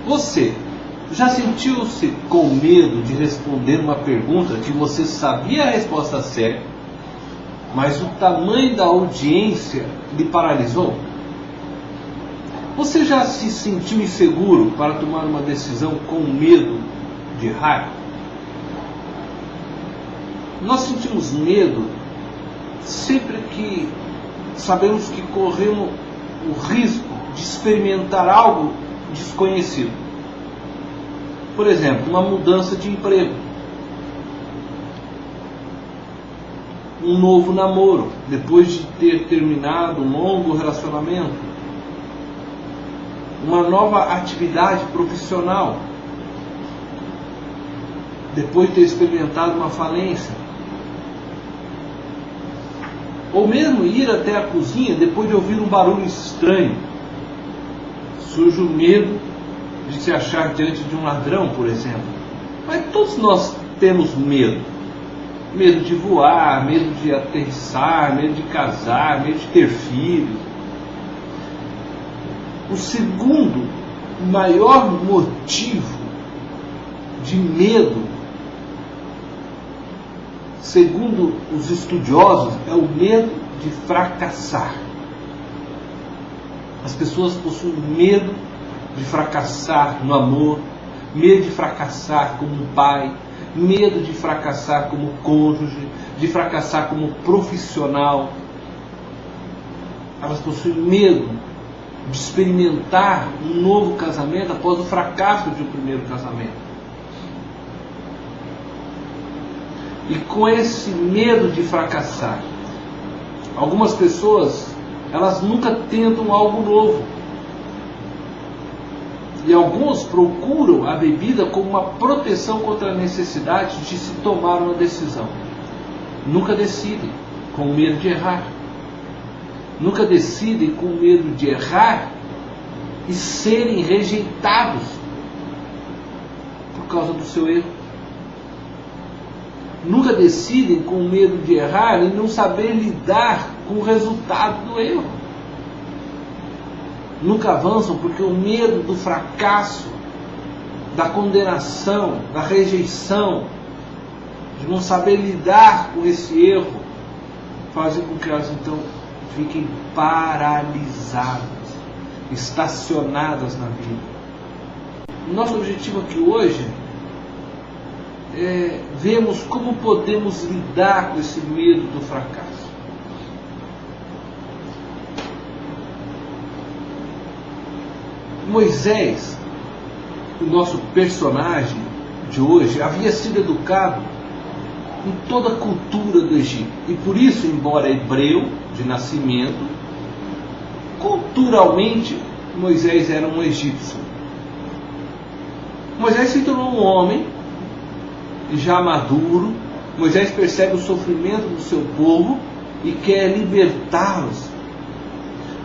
Você já sentiu-se com medo de responder uma pergunta que você sabia a resposta certa, mas o tamanho da audiência lhe paralisou? Você já se sentiu inseguro para tomar uma decisão com medo de errar? Nós sentimos medo sempre que sabemos que corremos o risco de experimentar algo desconhecido. Por exemplo, uma mudança de emprego, um novo namoro depois de ter terminado um longo relacionamento, uma nova atividade profissional depois de ter experimentado uma falência, ou mesmo ir até a cozinha depois de ouvir um barulho estranho. Surge o medo de se achar diante de um ladrão, por exemplo. Mas todos nós temos medo. Medo de voar, medo de aterrissar, medo de casar, medo de ter filhos. O segundo maior motivo de medo, segundo os estudiosos, é o medo de fracassar. As pessoas possuem medo de fracassar no amor, medo de fracassar como pai, medo de fracassar como cônjuge, de fracassar como profissional. Elas possuem medo de experimentar um novo casamento após o fracasso de um primeiro casamento. E com esse medo de fracassar, algumas pessoas, elas nunca tentam algo novo. E alguns procuram a bebida como uma proteção contra a necessidade de se tomar uma decisão. Nunca decidem com medo de errar. Nunca decidem com medo de errar e serem rejeitados por causa do seu erro. Nunca decidem com medo de errar e não saber lidar com o resultado do erro. Nunca avançam porque o medo do fracasso, da condenação, da rejeição, de não saber lidar com esse erro, fazem com que elas então fiquem paralisadas, estacionadas na vida. O nosso objetivo aqui hoje é vermos como podemos lidar com esse medo do fracasso. Moisés, o nosso personagem de hoje, havia sido educado em toda a cultura do Egito. E por isso, embora hebreu de nascimento, culturalmente Moisés era um egípcio. Moisés se tornou um homem já maduro. Moisés percebe o sofrimento do seu povo e quer libertá-los.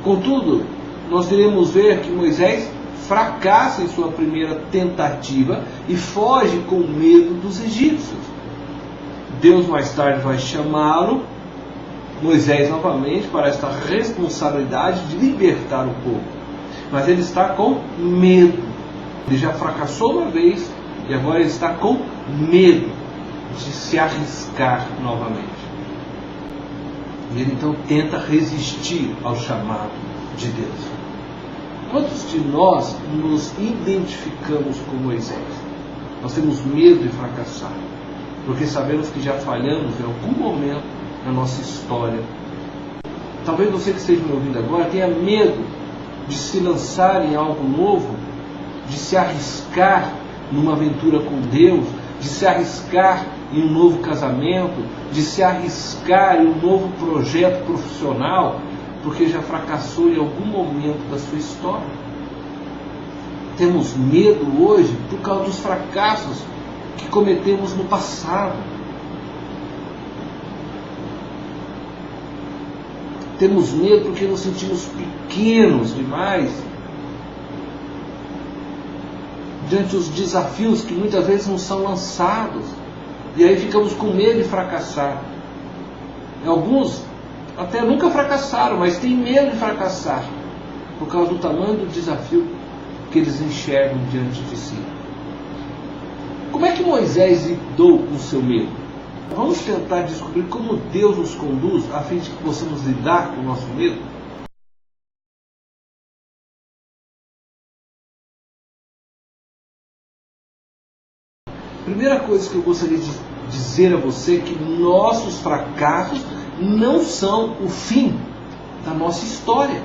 Contudo, nós iremos ver que Moisés fracassa em sua primeira tentativa e foge com medo dos egípcios. Deus mais tarde vai chamá-lo, Moisés novamente, para esta responsabilidade de libertar o povo. Mas ele está com medo. Ele já fracassou uma vez e agora ele está com medo de se arriscar novamente. E ele então tenta resistir ao chamado de Deus. Quantos de nós nos identificamos com Moisés? Nós temos medo de fracassar, porque sabemos que já falhamos em algum momento na nossa história. Talvez você que esteja me ouvindo agora tenha medo de se lançar em algo novo, de se arriscar numa aventura com Deus, de se arriscar em um novo casamento, de se arriscar em um novo projeto profissional, porque já fracassou em algum momento da sua história. Temos medo hoje por causa dos fracassos que cometemos no passado. Temos medo porque nos sentimos pequenos demais diante dos desafios que muitas vezes nos são lançados. E aí ficamos com medo de fracassar. E alguns até nunca fracassaram, mas têm medo de fracassar por causa do tamanho do desafio que eles enxergam diante de si. Como é que Moisés lidou com o seu medo? Vamos tentar descobrir como Deus nos conduz a fim de que possamos lidar com o nosso medo? Primeira coisa que eu gostaria de dizer a você é que nossos fracassos não são o fim da nossa história.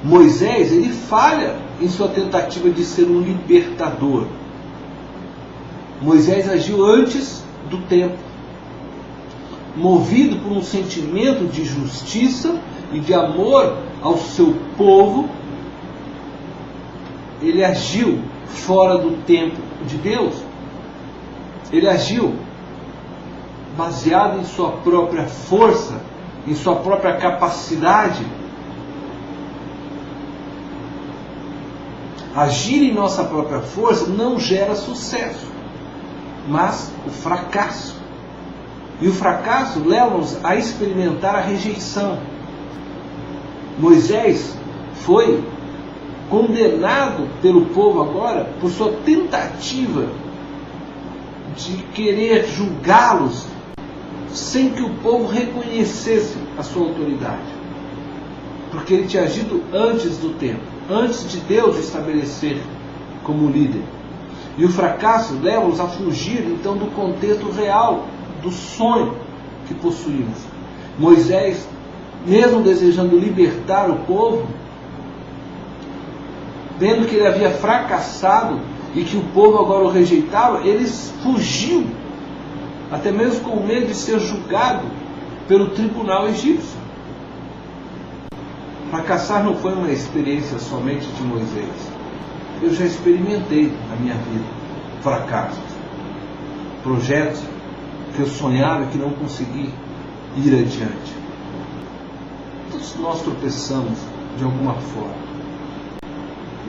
Moisés, ele falha em sua tentativa de ser um libertador. Moisés agiu antes do tempo, movido por um sentimento de justiça e de amor ao seu povo. Ele agiu fora do tempo de Deus. Ele agiu baseado em sua própria força, em sua própria capacidade. Agir em nossa própria força não gera sucesso, mas o fracasso. E o fracasso leva-nos a experimentar a rejeição. Moisés foi condenado pelo povo agora por sua tentativa de querer julgá-los sem que o povo reconhecesse a sua autoridade. Porque ele tinha agido antes do tempo, antes de Deus estabelecer como líder. E o fracasso leva-nos a fugir então do contexto real, do sonho que possuímos. Moisés, mesmo desejando libertar o povo, vendo que ele havia fracassado e que o povo agora o rejeitava, ele fugiu, até mesmo com medo de ser julgado pelo tribunal egípcio. Fracassar não foi uma experiência somente de Moisés. Eu já experimentei na minha vida fracassos, projetos que eu sonhava e que não consegui ir adiante. Todos nós tropeçamos de alguma forma.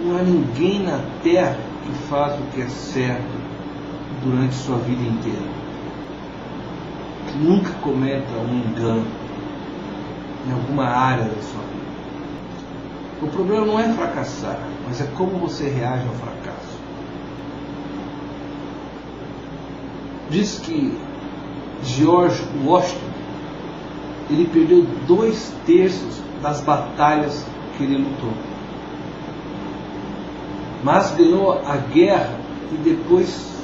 Não há ninguém na terra que faz o que é certo durante sua vida inteira, que nunca cometa um engano em alguma área da sua vida. O problema não é fracassar, mas é como você reage ao fracasso. Diz que George Washington, ele perdeu 2/3 das batalhas que ele lutou. Mas ganhou a guerra e depois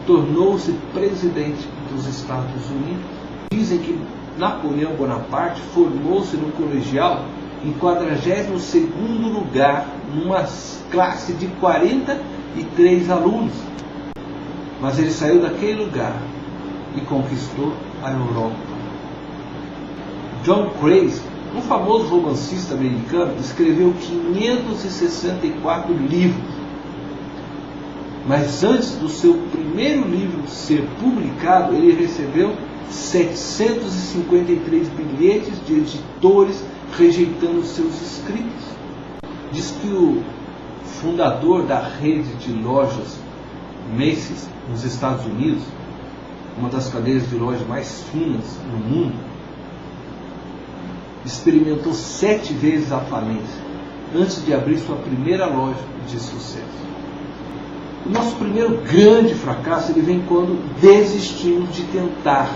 tornou-se presidente dos Estados Unidos. Dizem que Napoleão Bonaparte formou-se no colegial em 42º lugar, numa classe de 43 alunos. Mas ele saiu daquele lugar e conquistou a Europa. John Craig, um famoso romancista americano, escreveu 564 livros. Mas antes do seu primeiro livro ser publicado, ele recebeu 753 bilhetes de editores rejeitando seus escritos. Diz que o fundador da rede de lojas Macy's, nos Estados Unidos, uma das cadeias de lojas mais finas no mundo, experimentou 7 vezes a falência antes de abrir sua primeira loja de sucesso. O nosso primeiro grande fracasso ele vem quando desistimos de tentar.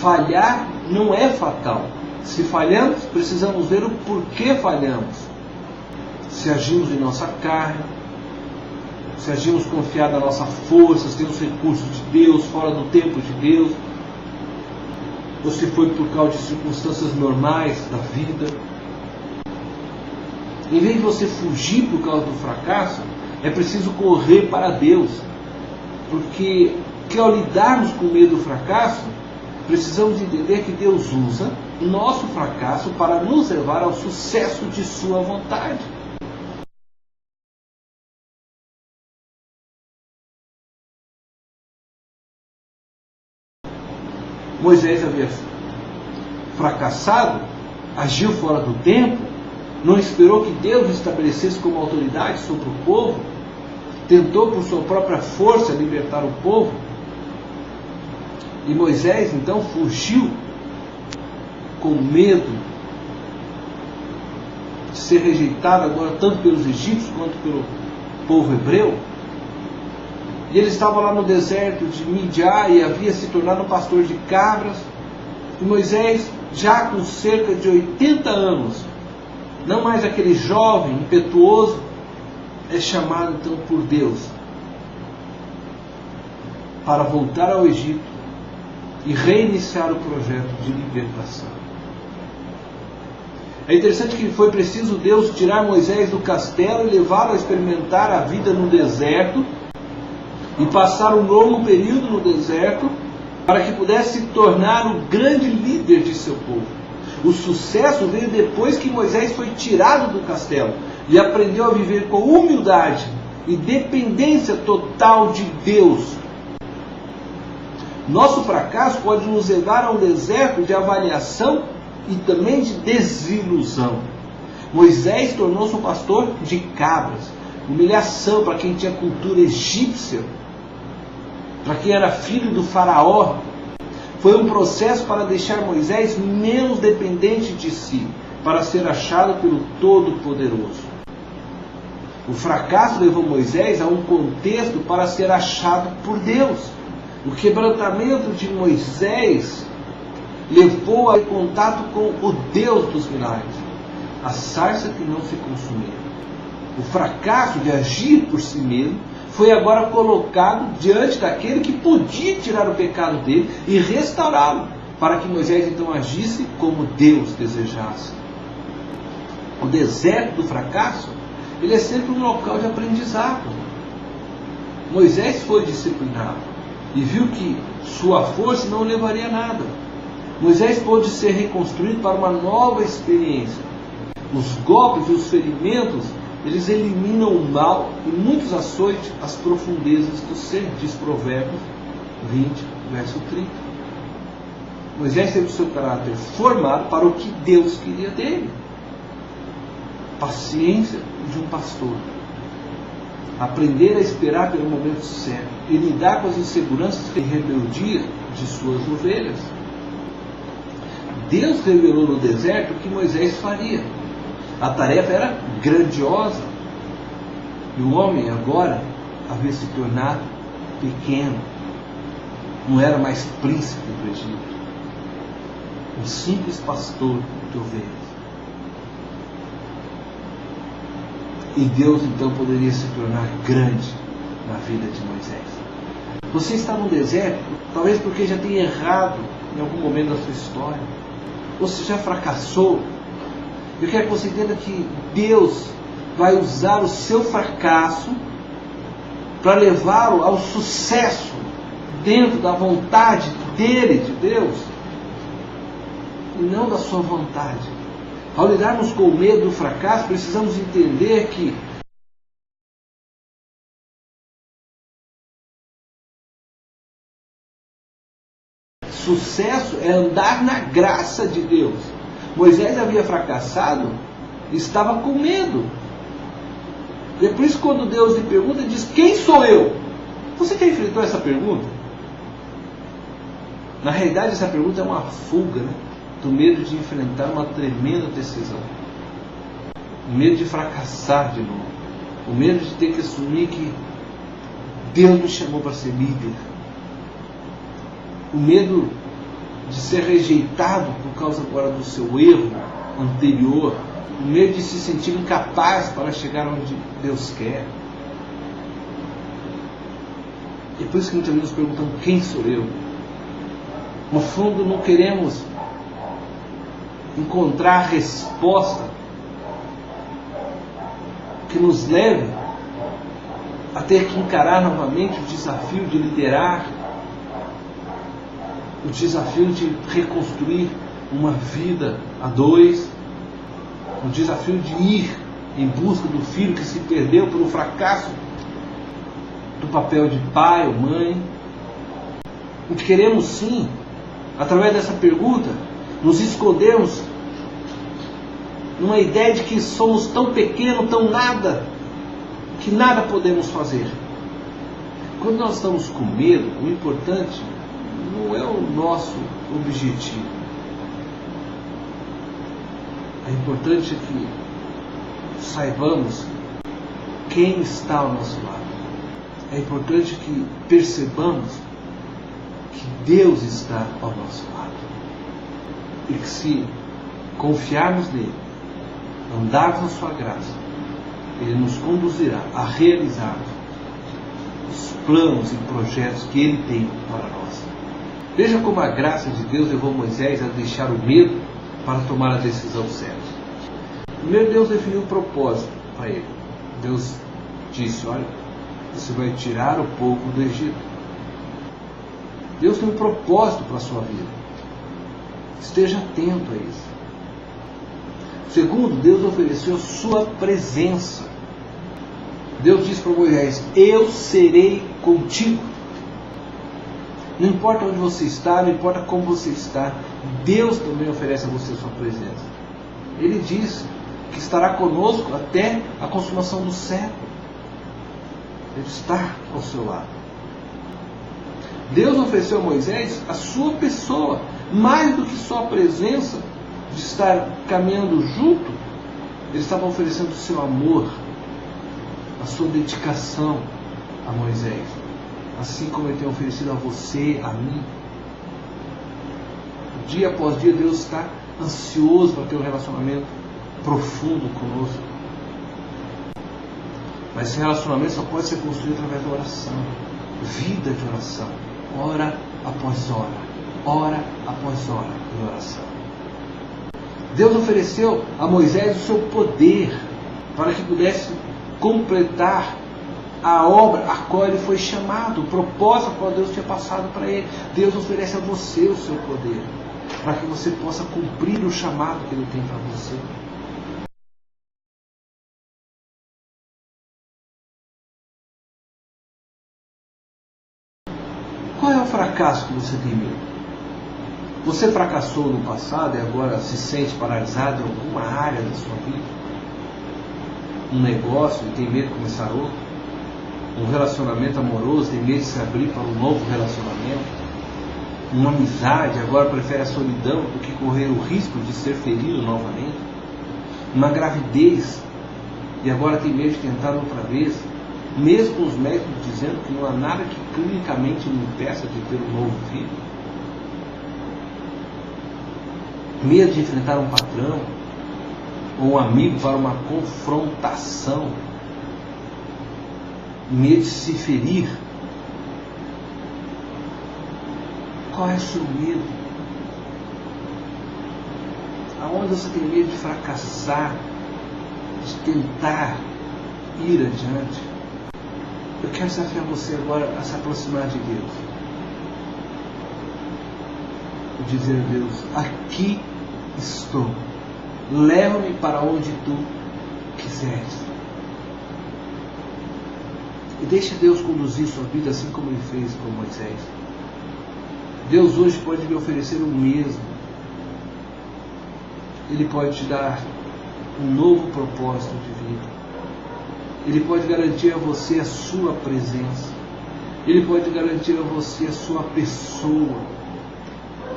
Falhar não é fatal. Se falhamos, precisamos ver o porquê falhamos. Se agimos em nossa carne, se agimos confiados na nossa força, se temos recursos de Deus, fora do tempo de Deus, ou se foi por causa de circunstâncias normais da vida. Em vez de você fugir por causa do fracasso, é preciso correr para Deus. Porque ao lidarmos com o medo do fracasso, precisamos entender que Deus usa o nosso fracasso para nos levar ao sucesso de sua vontade. Moisés havia fracassado, agiu fora do tempo, não esperou que Deus estabelecesse como autoridade sobre o povo, tentou por sua própria força libertar o povo. E Moisés então fugiu com medo de ser rejeitado agora tanto pelos egípcios quanto pelo povo hebreu. E ele estava lá no deserto de Midian e havia se tornado um pastor de cabras. E Moisés, já com cerca de 80 anos, não mais aquele jovem impetuoso, é chamado então por Deus para voltar ao Egito e reiniciar o projeto de libertação. É interessante que foi preciso Deus tirar Moisés do castelo e levá-lo a experimentar a vida no deserto e passar um longo período no deserto para que pudesse se tornar o grande líder de seu povo. O sucesso veio depois que Moisés foi tirado do castelo e aprendeu a viver com humildade e dependência total de Deus. Nosso fracasso pode nos levar a um deserto de avaliação e também de desilusão. Moisés tornou-se um pastor de cabras. Humilhação para quem tinha cultura egípcia, para quem era filho do faraó. Foi um processo para deixar Moisés menos dependente de si, para ser achado pelo Todo-Poderoso. O fracasso levou Moisés a um contexto para ser achado por Deus. O quebrantamento de Moisés levou a contato com o Deus dos milagres, a sarça que não se consumia. O fracasso de agir por si mesmo foi agora colocado diante daquele que podia tirar o pecado dele e restaurá-lo, para que Moisés então agisse como Deus desejasse. O deserto do fracasso, ele é sempre um local de aprendizado. Moisés foi disciplinado e viu que sua força não levaria a nada. Moisés pôde ser reconstruído para uma nova experiência. Os golpes e os ferimentos, eles eliminam o mal e muitos açoites as profundezas do ser, diz Provérbios 20, verso 30. Moisés teve o seu caráter formado para o que Deus queria dele. Paciência de um pastor. Aprender a esperar pelo momento certo e lidar com as inseguranças e rebeldia de suas ovelhas. Deus revelou no deserto o que Moisés faria. A tarefa era grandiosa. E o homem agora havia se tornado pequeno. Não era mais príncipe do Egito. Um simples pastor de ovelhas. E Deus então poderia se tornar grande na vida de Moisés. Você está no deserto, talvez porque já tenha errado em algum momento da sua história. Você já fracassou. Eu quero que você entenda que Deus vai usar o seu fracasso para levá-lo ao sucesso dentro da vontade dele, de Deus, e não da sua vontade. Ao lidarmos com o medo do fracasso, precisamos entender que sucesso é andar na graça de Deus. Moisés havia fracassado e estava com medo. E é por isso que quando Deus lhe pergunta, ele diz: quem sou eu? Você já enfrentou essa pergunta? Na realidade, essa pergunta é uma fuga, né? Do medo de enfrentar uma tremenda decisão. O medo de fracassar de novo. O medo de ter que assumir que Deus me chamou para ser líder. O medo de ser rejeitado por causa agora do seu erro anterior. O medo de se sentir incapaz para chegar onde Deus quer. E é por isso que muitas vezes nos perguntamos: quem sou eu? No fundo, não queremos encontrar a resposta que nos leve a ter que encarar novamente o desafio de liderar, o desafio de reconstruir uma vida a dois, o desafio de ir em busca do filho que se perdeu pelo fracasso do papel de pai ou mãe. E queremos sim, através dessa pergunta, nos escondermos numa ideia de que somos tão pequenos, tão nada, que nada podemos fazer. Quando nós estamos com medo, o importante não é o nosso objetivo. O importante é que saibamos quem está ao nosso lado. É importante que percebamos que Deus está ao nosso lado. E que se confiarmos nele, andarmos na sua graça, ele nos conduzirá a realizar os planos e projetos que ele tem para nós. Veja como a graça de Deus levou Moisés a deixar o medo para tomar a decisão certa. Primeiro, Deus definiu o propósito para ele. Deus disse: olha, você vai tirar o povo do Egito. Deus tem um propósito para a sua vida. Esteja atento a isso. Segundo, Deus ofereceu a sua presença. Deus disse para Moisés: eu serei contigo. Não importa onde você está, não importa como você está, Deus também oferece a você a sua presença. Ele diz que estará conosco até a consumação do século. Ele está ao seu lado. Deus ofereceu a Moisés a sua pessoa, mais do que só a presença de estar caminhando junto. Ele estava oferecendo o seu amor, a sua dedicação a Moisés, assim como ele tem oferecido a você, a mim. Dia após dia Deus está ansioso para ter um relacionamento profundo conosco. Mas esse relacionamento só pode ser construído através da oração. Vida de oração, hora após hora após hora de oração. Deus ofereceu a Moisés o seu poder para que pudesse completar a obra a qual ele foi chamado, o propósito a qual Deus tinha passado para ele. Deus oferece a você o seu poder para que você possa cumprir o chamado que ele tem para você. Qual é o fracasso que você tem medo? Você fracassou no passado e agora se sente paralisado em alguma área da sua vida? Um negócio e tem medo de começar outro? Um relacionamento amoroso, tem medo de se abrir para um novo relacionamento? Uma amizade, agora prefere a solidão do que correr o risco de ser ferido novamente? Uma gravidez e agora tem medo de tentar outra vez? Mesmo com os médicos dizendo que não há nada que clinicamente lhe impeça de ter um novo filho. Medo de enfrentar um patrão ou um amigo para uma confrontação. Medo de se ferir. Qual é o seu medo? Aonde você tem medo de fracassar, de tentar ir adiante? Eu quero desafiar você agora a se aproximar de Deus. E dizer a Deus: aqui estou. Leva-me para onde tu quiseres. E deixe Deus conduzir sua vida assim como ele fez com Moisés. Deus hoje pode lhe oferecer o mesmo. Ele pode te dar um novo propósito de vida. Ele pode garantir a você a sua presença. Ele pode garantir a você a sua pessoa,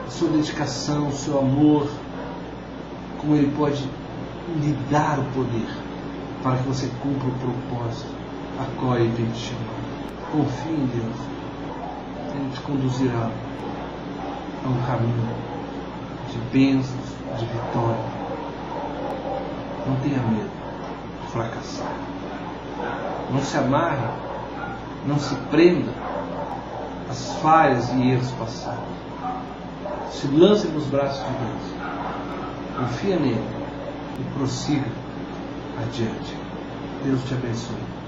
a sua dedicação, o seu amor. Como ele pode lhe dar o poder para que você cumpra o propósito a qual ele tem te chamado. Confie em Deus. Ele te conduzirá a um caminho de bênçãos, de vitória. Não tenha medo de fracassar. Não se amarre, não se prenda às falhas e erros passados. Se lance nos braços de Deus. Confia nele e prossiga adiante. Deus te abençoe.